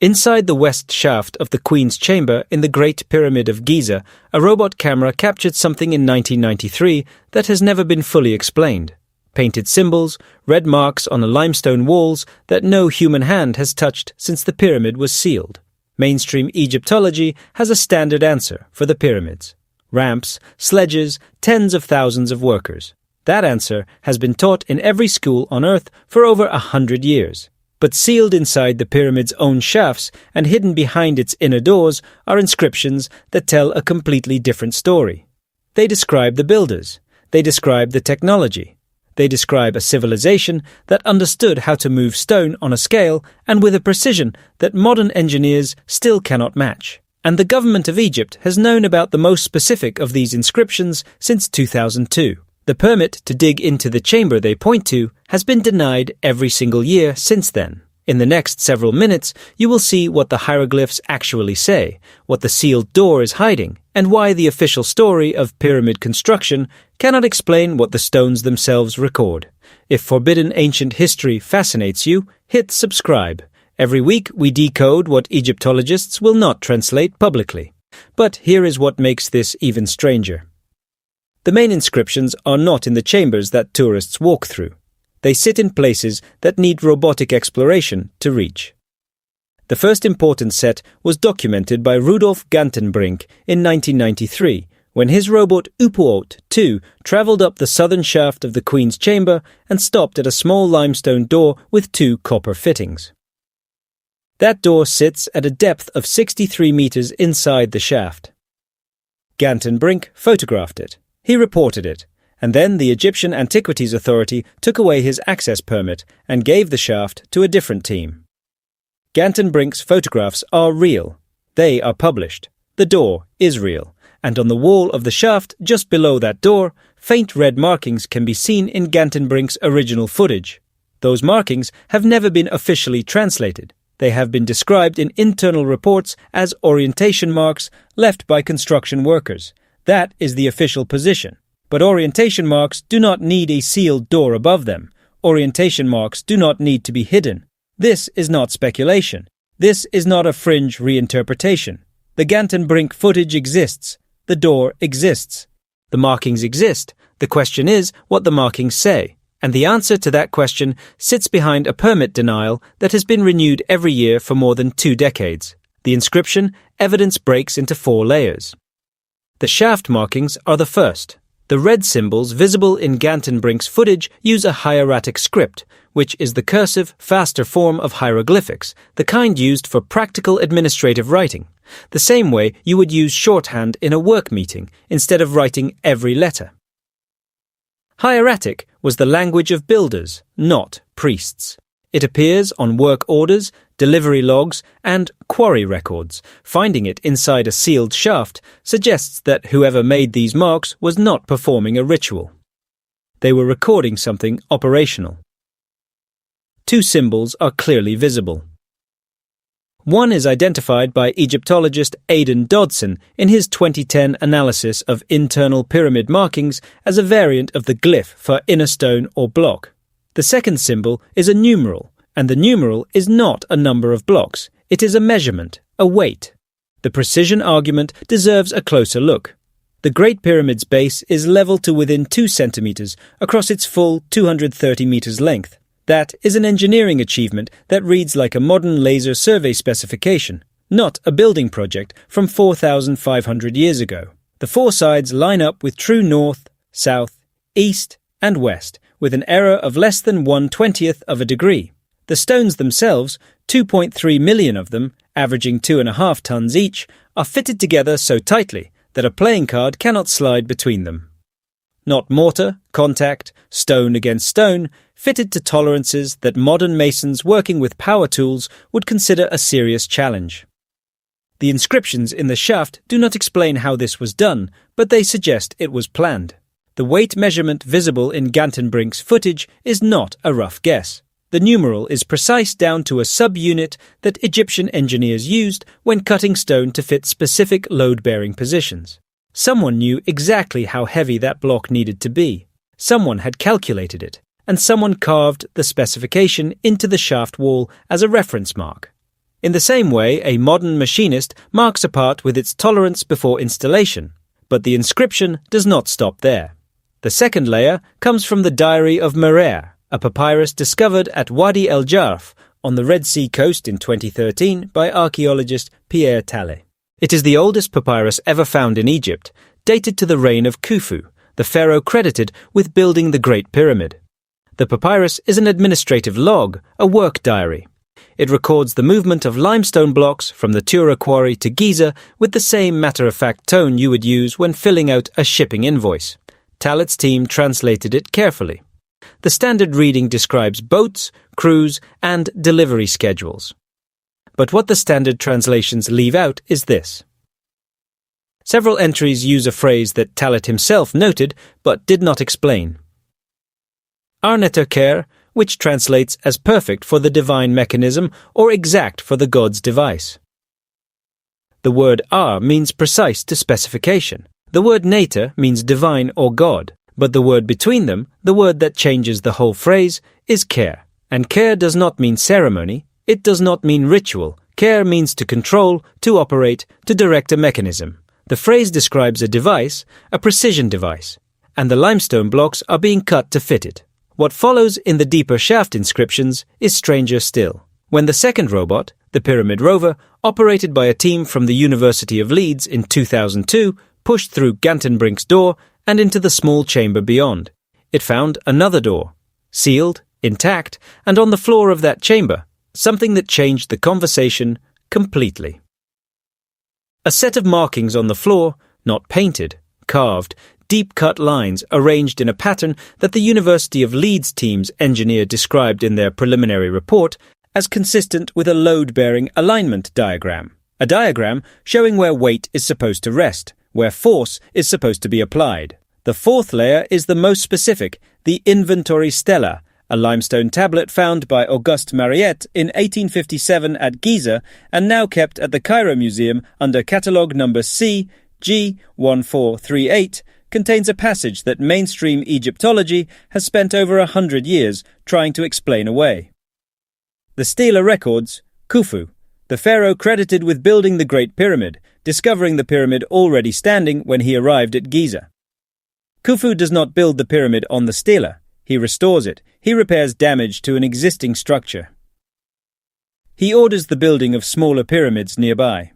Inside the west shaft of the Queen's Chamber in the Great Pyramid of Giza, a robot camera captured something in 1993 that has never been fully explained. Painted symbols, red marks on the limestone walls that no human hand has touched since the pyramid was sealed. Mainstream Egyptology has a standard answer for the pyramids. Ramps, sledges, tens of thousands of workers. That answer has been taught in every school on Earth for over 100 years. But sealed inside the pyramid's own shafts and hidden behind its inner doors are inscriptions that tell a completely different story. They describe the builders. They describe the technology. They describe a civilization that understood how to move stone on a scale and with a precision that modern engineers still cannot match. And the government of Egypt has known about the most specific of these inscriptions since 2002. The permit to dig into the chamber they point to has been denied every single year since then. In the next several minutes, you will see what the hieroglyphs actually say, what the sealed door is hiding, and why the official story of pyramid construction cannot explain what the stones themselves record. If forbidden ancient history fascinates you, hit subscribe. Every week we decode what Egyptologists will not translate publicly. But here is what makes this even stranger. The main inscriptions are not in the chambers that tourists walk through. They sit in places that need robotic exploration to reach. The first important set was documented by Rudolf Gantenbrink in 1993, when his robot Upuot 2 travelled up the southern shaft of the Queen's Chamber and stopped at a small limestone door with 2 copper fittings. That door sits at a depth of 63 meters inside the shaft. Gantenbrink photographed it. He reported it, and then the Egyptian Antiquities Authority took away his access permit and gave the shaft to a different team. Gantenbrink's photographs are real. They are published. The door is real, and on the wall of the shaft just below that door, faint red markings can be seen in Gantenbrink's original footage. Those markings have never been officially translated. They have been described in internal reports as orientation marks left by construction workers. That is the official position. But orientation marks do not need a sealed door above them. Orientation marks do not need to be hidden. This is not speculation. This is not a fringe reinterpretation. The Gantenbrink footage exists. The door exists. The markings exist. The question is what the markings say. And the answer to that question sits behind a permit denial that has been renewed every year for more than 2 decades. The inscription, evidence breaks into 4 layers. The shaft markings are the first. The red symbols visible in Gantenbrink's footage use a hieratic script, which is the cursive, faster form of hieroglyphics, the kind used for practical administrative writing, the same way you would use shorthand in a work meeting instead of writing every letter. Hieratic was the language of builders, not priests. It appears on work orders, delivery logs, and quarry records. Finding it inside a sealed shaft suggests that whoever made these marks was not performing a ritual. They were recording something operational. 2 symbols are clearly visible. One is identified by Egyptologist Aidan Dodson in his 2010 analysis of internal pyramid markings as a variant of the glyph for inner stone or block. The second symbol is a numeral, and the numeral is not a number of blocks. It is a measurement, a weight. The precision argument deserves a closer look. The Great Pyramid's base is level to within 2 centimeters across its full 230 meters length. That is an engineering achievement that reads like a modern laser survey specification, not a building project from 4,500 years ago. The 4 sides line up with true north, south, east, and west, with an error of less than 1/20th of a degree. The stones themselves, 2.3 million of them, averaging 2.5 tons each, are fitted together so tightly that a playing card cannot slide between them. Not mortar, contact, stone against stone, fitted to tolerances that modern masons working with power tools would consider a serious challenge. The inscriptions in the shaft do not explain how this was done, but they suggest it was planned. The weight measurement visible in Gantenbrink's footage is not a rough guess. The numeral is precise down to a sub-unit that Egyptian engineers used when cutting stone to fit specific load-bearing positions. Someone knew exactly how heavy that block needed to be. Someone had calculated it, and someone carved the specification into the shaft wall as a reference mark. In the same way, a modern machinist marks a part with its tolerance before installation, but the inscription does not stop there. The second layer comes from the Diary of Merer, a papyrus discovered at Wadi el Jarf on the Red Sea coast in 2013 by archaeologist Pierre Tallet. It is the oldest papyrus ever found in Egypt, dated to the reign of Khufu, the pharaoh credited with building the Great Pyramid. The papyrus is an administrative log, a work diary. It records the movement of limestone blocks from the Tura quarry to Giza with the same matter-of-fact tone you would use when filling out a shipping invoice. Tallet's team translated it carefully. The standard reading describes boats, crews, and delivery schedules. But what the standard translations leave out is this. Several entries use a phrase that Tallet himself noted but did not explain. Arneter, which translates as perfect for the divine mechanism or exact for the god's device. The word ar means precise to specification. The word nater means divine or god, but the word between them, the word that changes the whole phrase, is care. And care does not mean ceremony, it does not mean ritual. Care means to control, to operate, to direct a mechanism. The phrase describes a device, a precision device, and the limestone blocks are being cut to fit it. What follows in the deeper shaft inscriptions is stranger still. When the second robot, the Pyramid Rover, operated by a team from the University of Leeds in 2002, pushed through Gantenbrink's door and into the small chamber beyond, it found another door, sealed, intact, and on the floor of that chamber, something that changed the conversation completely. A set of markings on the floor, not painted, carved, deep-cut lines arranged in a pattern that the University of Leeds team's engineer described in their preliminary report as consistent with a load-bearing alignment diagram, a diagram showing where weight is supposed to rest, where force is supposed to be applied. The fourth layer is the most specific, the inventory stela, a limestone tablet found by Auguste Mariette in 1857 at Giza and now kept at the Cairo Museum under catalogue number CG1438, contains a passage that mainstream Egyptology has spent over 100 years trying to explain away. The stela records Khufu, the pharaoh credited with building the Great Pyramid, discovering the pyramid already standing when he arrived at Giza. Khufu does not build the pyramid on the stela, he restores it, he repairs damage to an existing structure. He orders the building of smaller pyramids nearby.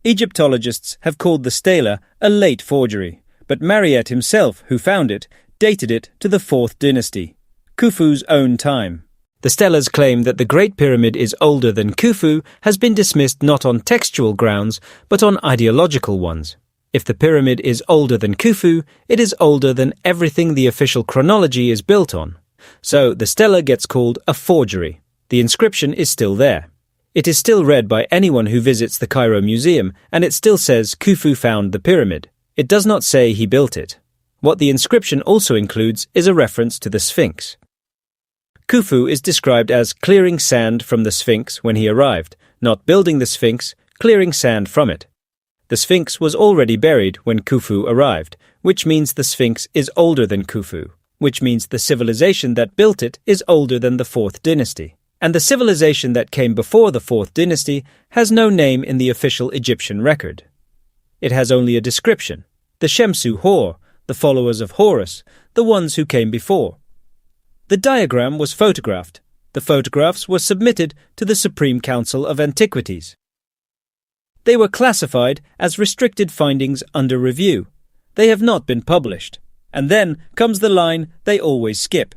Egyptologists have called the stela a late forgery, but Mariette himself, who found it, dated it to the 4th dynasty, Khufu's own time. The stelas claim that the Great Pyramid is older than Khufu has been dismissed not on textual grounds, but on ideological ones. If the pyramid is older than Khufu, it is older than everything the official chronology is built on. So the stela gets called a forgery. The inscription is still there. It is still read by anyone who visits the Cairo Museum, and it still says Khufu found the pyramid. It does not say he built it. What the inscription also includes is a reference to the Sphinx. Khufu is described as clearing sand from the Sphinx when he arrived, not building the Sphinx, clearing sand from it. The Sphinx was already buried when Khufu arrived, which means the Sphinx is older than Khufu, which means the civilization that built it is older than the 4th dynasty. And the civilization that came before the 4th dynasty has no name in the official Egyptian record. It has only a description, the Shemsu Hor, the followers of Horus, the ones who came before. The diagram was photographed. The photographs were submitted to the Supreme Council of Antiquities. They were classified as restricted findings under review. They have not been published. And then comes the line they always skip.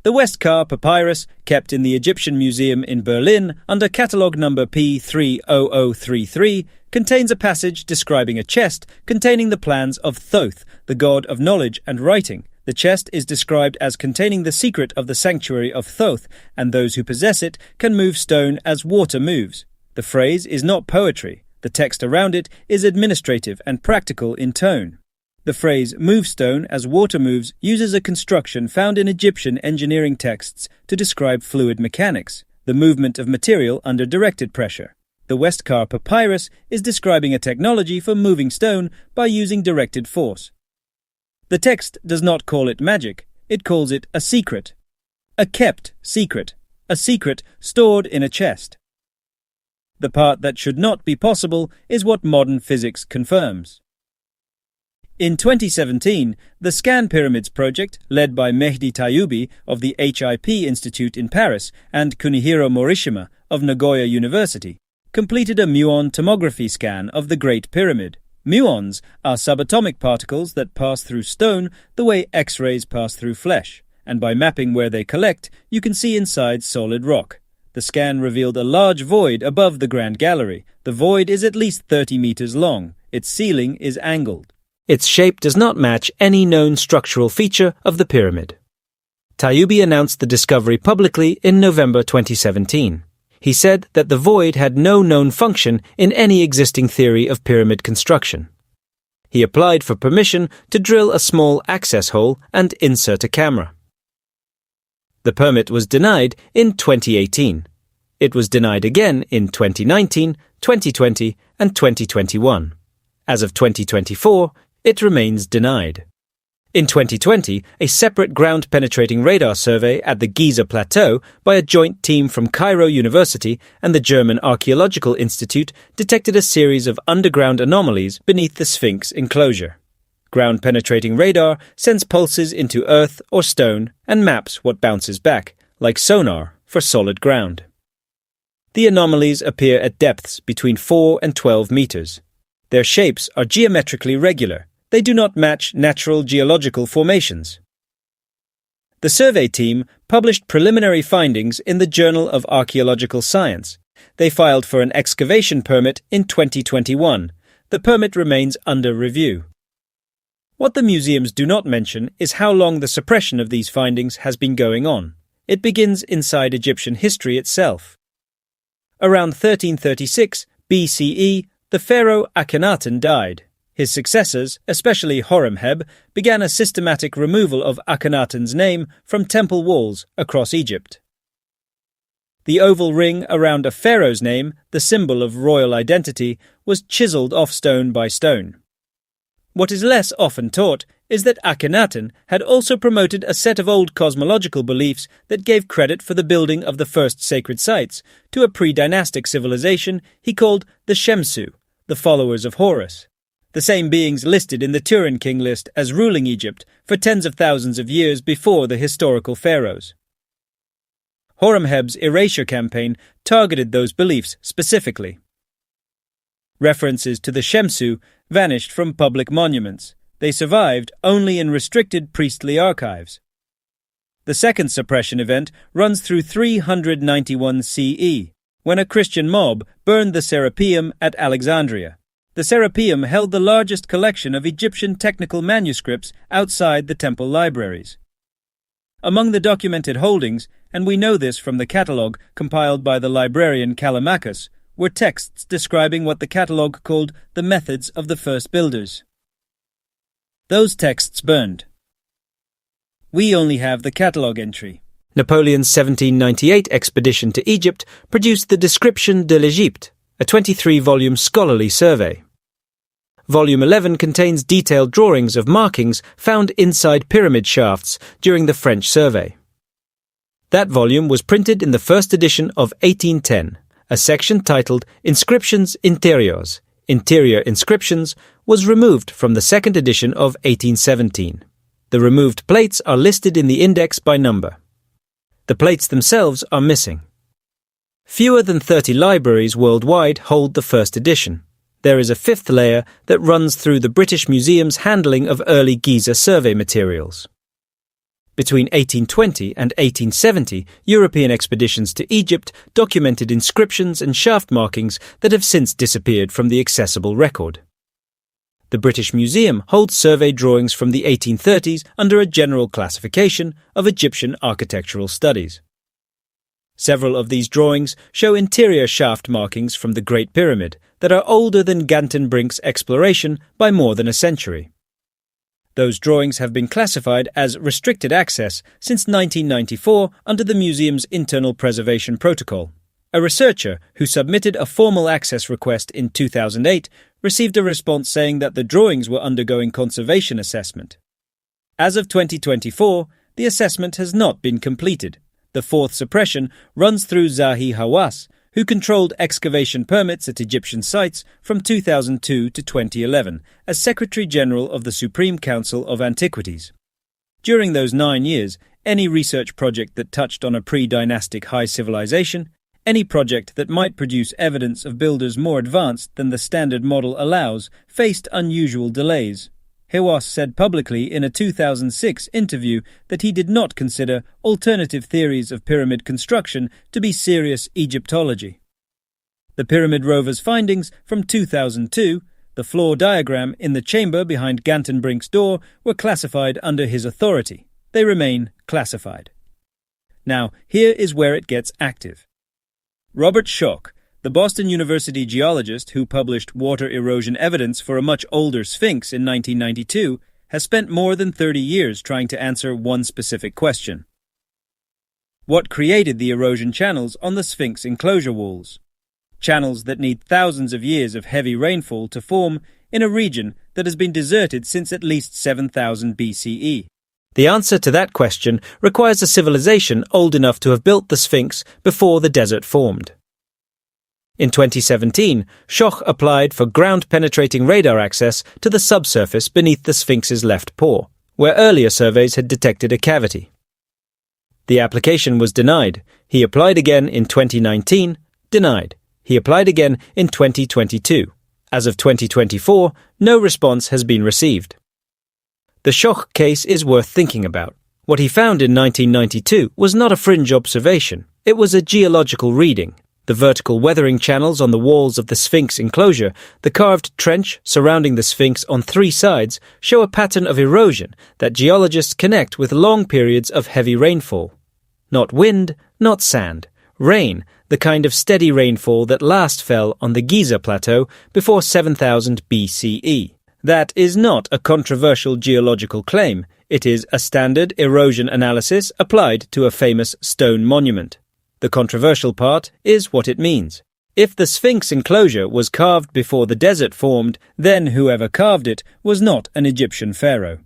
The Westcar papyrus, kept in the Egyptian Museum in Berlin under catalogue number P30033, contains a passage describing a chest containing the plans of Thoth, the god of knowledge and writing. The chest is described as containing the secret of the sanctuary of Thoth, and those who possess it can move stone as water moves. The phrase is not poetry. The text around it is administrative and practical in tone. The phrase move stone as water moves uses a construction found in Egyptian engineering texts to describe fluid mechanics, the movement of material under directed pressure. The Westcar papyrus is describing a technology for moving stone by using directed force. The text does not call it magic, it calls it a secret. A kept secret, a secret stored in a chest. The part that should not be possible is what modern physics confirms. In 2017, the Scan Pyramids project, led by Mehdi Tayoubi of the HIP Institute in Paris and Kunihiro Morishima of Nagoya University, completed a muon tomography scan of the Great Pyramid. Muons are subatomic particles that pass through stone the way X-rays pass through flesh, and by mapping where they collect, you can see inside solid rock. The scan revealed a large void above the Grand Gallery. The void is at least 30 meters long. Its ceiling is angled. Its shape does not match any known structural feature of the pyramid. Tayoubi announced the discovery publicly in November 2017. He said that the void had no known function in any existing theory of pyramid construction. He applied for permission to drill a small access hole and insert a camera. The permit was denied in 2018. It was denied again in 2019, 2020, and 2021. As of 2024, it remains denied. In 2020, a separate ground-penetrating radar survey at the Giza plateau by a joint team from Cairo University and the German Archaeological Institute detected a series of underground anomalies beneath the Sphinx enclosure. Ground-penetrating radar sends pulses into earth or stone and maps what bounces back, like sonar, for solid ground. The anomalies appear at depths between 4 and 12 meters. Their shapes are geometrically regular. They do not match natural geological formations. The survey team published preliminary findings in the Journal of Archaeological Science. They filed for an excavation permit in 2021. The permit remains under review. What the museums do not mention is how long the suppression of these findings has been going on. It begins inside Egyptian history itself. Around 1336 BCE, the pharaoh Akhenaten died. His successors, especially Horemheb, began a systematic removal of Akhenaten's name from temple walls across Egypt. The oval ring around a pharaoh's name, the symbol of royal identity, was chiseled off stone by stone. What is less often taught is that Akhenaten had also promoted a set of old cosmological beliefs that gave credit for the building of the first sacred sites to a pre-dynastic civilization he called the Shemsu, the followers of Horus. The same beings listed in the Turin King list as ruling Egypt for tens of thousands of years before the historical pharaohs. Horemheb's erasure campaign targeted those beliefs specifically. References to the Shemsu vanished from public monuments. They survived only in restricted priestly archives. The second suppression event runs through 391 CE, when a Christian mob burned the Serapeum at Alexandria. The Serapeum held the largest collection of Egyptian technical manuscripts outside the temple libraries. Among the documented holdings, and we know this from the catalogue compiled by the librarian Callimachus, were texts describing what the catalogue called the methods of the first builders. Those texts burned. We only have the catalogue entry. Napoleon's 1798 expedition to Egypt produced the Description de l'Égypte, a 23-volume scholarly survey. Volume 11 contains detailed drawings of markings found inside pyramid shafts during the French survey. That volume was printed in the first edition of 1810. A section titled Inscriptions Interiors, Interior Inscriptions, was removed from the second edition of 1817. The removed plates are listed in the index by number. The plates themselves are missing. Fewer than 30 libraries worldwide hold the first edition. There is a fifth layer that runs through the British Museum's handling of early Giza survey materials. Between 1820 and 1870, European expeditions to Egypt documented inscriptions and shaft markings that have since disappeared from the accessible record. The British Museum holds survey drawings from the 1830s under a general classification of Egyptian architectural studies. Several of these drawings show interior shaft markings from the Great Pyramid that are older than Gantenbrink's exploration by more than a century. Those drawings have been classified as restricted access since 1994 under the museum's internal preservation protocol. A researcher who submitted a formal access request in 2008 received a response saying that the drawings were undergoing conservation assessment. As of 2024, the assessment has not been completed. The fourth suppression runs through Zahi Hawass, who controlled excavation permits at Egyptian sites from 2002 to 2011 as Secretary General of the Supreme Council of Antiquities. During those 9 years, any research project that touched on a pre-dynastic high civilization, any project that might produce evidence of builders more advanced than the standard model allows, faced unusual delays. Hawass said publicly in a 2006 interview that he did not consider alternative theories of pyramid construction to be serious Egyptology. The Pyramid rover's findings from 2002, the floor diagram in the chamber behind Gantenbrink's door, were classified under his authority. They remain classified. Now, here is where it gets active. Robert Schoch, the Boston University geologist who published water erosion evidence for a much older Sphinx in 1992, has spent more than 30 years trying to answer one specific question. What created the erosion channels on the Sphinx enclosure walls? Channels that need thousands of years of heavy rainfall to form in a region that has been deserted since at least 7000 BCE. The answer to that question requires a civilization old enough to have built the Sphinx before the desert formed. In 2017, Schoch applied for ground-penetrating radar access to the subsurface beneath the Sphinx's left paw, where earlier surveys had detected a cavity. The application was denied. He applied again in 2019, denied. He applied again in 2022. As of 2024, no response has been received. The Schoch case is worth thinking about. What he found in 1992 was not a fringe observation. It was a geological reading. The vertical weathering channels on the walls of the Sphinx enclosure, the carved trench surrounding the Sphinx on 3 sides, show a pattern of erosion that geologists connect with long periods of heavy rainfall. Not wind, not sand. Rain, the kind of steady rainfall that last fell on the Giza plateau before 7000 BCE. That is not a controversial geological claim. It is a standard erosion analysis applied to a famous stone monument. The controversial part is what it means. If the Sphinx enclosure was carved before the desert formed, then whoever carved it was not an Egyptian pharaoh.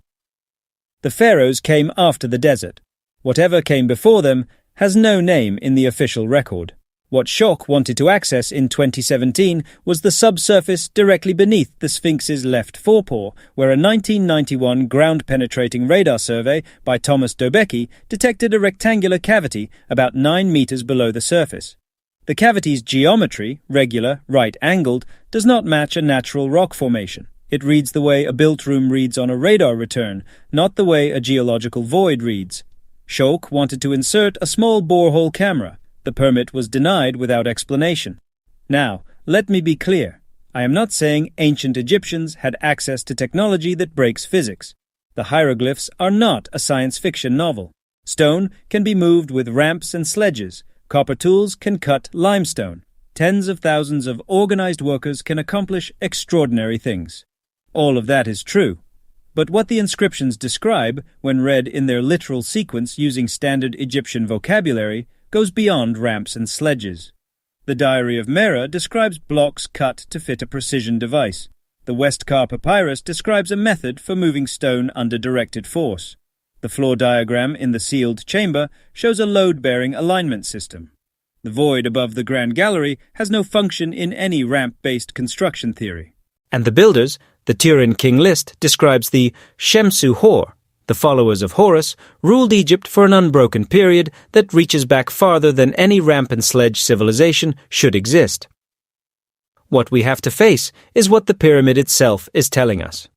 The pharaohs came after the desert. Whatever came before them has no name in the official record. What Schoch wanted to access in 2017 was the subsurface directly beneath the Sphinx's left forepaw, where a 1991 ground-penetrating radar survey by Thomas Dobecki detected a rectangular cavity about 9 meters below the surface. The cavity's geometry, regular, right-angled, does not match a natural rock formation. It reads the way a built room reads on a radar return, not the way a geological void reads. Schoch wanted to insert a small borehole camera. The permit was denied without explanation. Now, let me be clear. I am not saying ancient Egyptians had access to technology that breaks physics. The hieroglyphs are not a science fiction novel. Stone can be moved with ramps and sledges. Copper tools can cut limestone. Tens of thousands of organized workers can accomplish extraordinary things. All of that is true. But what the inscriptions describe, when read in their literal sequence using standard Egyptian vocabulary, goes beyond ramps and sledges. The Diary of Mera describes blocks cut to fit a precision device. The Westcar Papyrus describes a method for moving stone under directed force. The floor diagram in the sealed chamber shows a load-bearing alignment system. The void above the Grand Gallery has no function in any ramp-based construction theory. And the builders, the Turin King list describes the Shemsu Hor. The followers of Horus ruled Egypt for an unbroken period that reaches back farther than any ramp and sledge civilization should exist. What we have to face is what the pyramid itself is telling us.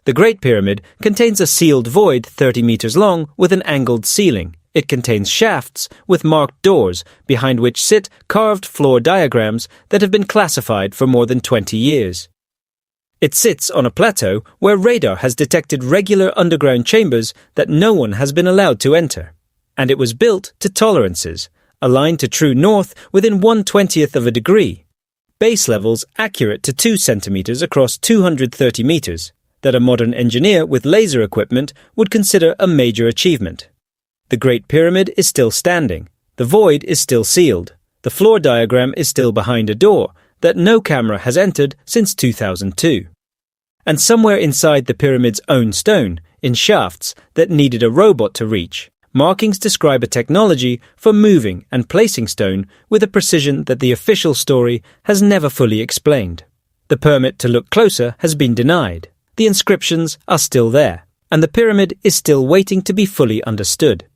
The Great Pyramid contains a sealed void 30 meters long with an angled ceiling. It contains shafts with marked doors behind which sit carved floor diagrams that have been classified for more than 20 years. It sits on a plateau where radar has detected regular underground chambers that no one has been allowed to enter. And it was built to tolerances, aligned to true north within 1/20th of a degree. Base levels accurate to 2 centimeters across 230 meters, that a modern engineer with laser equipment would consider a major achievement. The Great Pyramid is still standing. The void is still sealed. The floor diagram is still behind a door that no camera has entered since 2002. And somewhere inside the pyramid's own stone, in shafts that needed a robot to reach, Markings describe a technology for moving and placing stone with a precision that the official story has never fully explained. The permit to look closer has been denied. The inscriptions are still there, and the pyramid is still waiting to be fully understood.